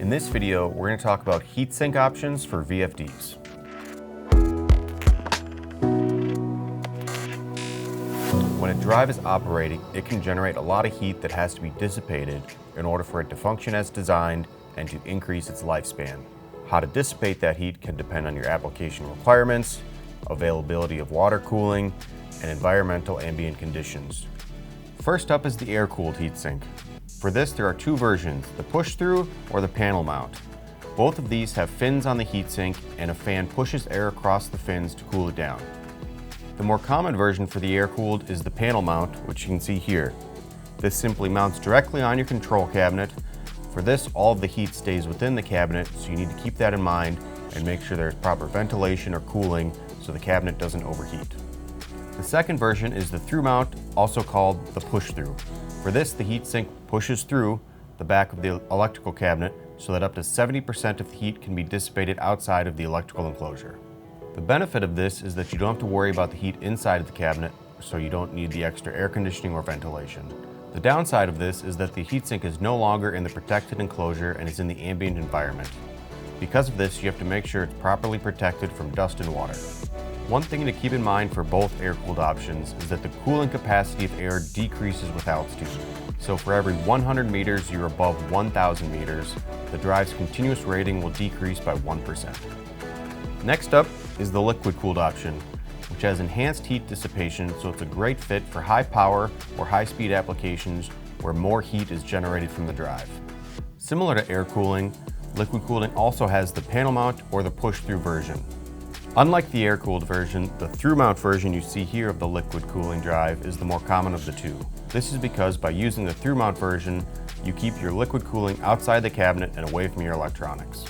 In this video, we're going to talk about heatsink options for VFDs. When a drive is operating, it can generate a lot of heat that has to be dissipated in order for it to function as designed and to increase its lifespan. How to dissipate that heat can depend on your application requirements, availability of water cooling, and environmental ambient conditions. First up is the air-cooled heatsink. For this, there are two versions, the push-through or the panel mount. Both of these have fins on the heatsink and a fan pushes air across the fins to cool it down. The more common version for the air-cooled is the panel mount, which you can see here. This simply mounts directly on your control cabinet. For this, all of the heat stays within the cabinet, so you need to keep that in mind and make sure there's proper ventilation or cooling so the cabinet doesn't overheat. The second version is the through mount, also called the push-through. For this, the heatsink pushes through the back of the electrical cabinet so that up to 70% of the heat can be dissipated outside of the electrical enclosure. The benefit of this is that you don't have to worry about the heat inside of the cabinet, so you don't need the extra air conditioning or ventilation. The downside of this is that the heatsink is no longer in the protected enclosure and is in the ambient environment. Because of this, you have to make sure it's properly protected from dust and water. One thing to keep in mind for both air-cooled options is that the cooling capacity of air decreases with altitude. So for every 100 meters you're above 1,000 meters, the drive's continuous rating will decrease by 1%. Next up is the liquid-cooled option, which has enhanced heat dissipation, so it's a great fit for high power or high-speed applications where more heat is generated from the drive. Similar to air cooling, liquid cooling also has the panel mount or the push-through version. Unlike the air-cooled version, the through-mount version you see here of the liquid cooling drive is the more common of the two. This is because by using the through-mount version, you keep your liquid cooling outside the cabinet and away from your electronics.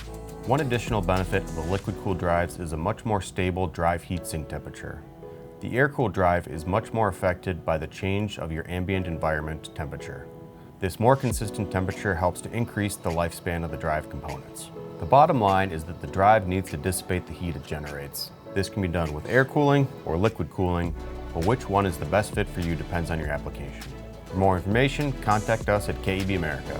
One additional benefit of the liquid-cooled drives is a much more stable drive heatsink temperature. The air-cooled drive is much more affected by the change of your ambient environment temperature. This more consistent temperature helps to increase the lifespan of the drive components. The bottom line is that the drive needs to dissipate the heat it generates. This can be done with air cooling or liquid cooling, but which one is the best fit for you depends on your application. For more information, contact us at KEB America.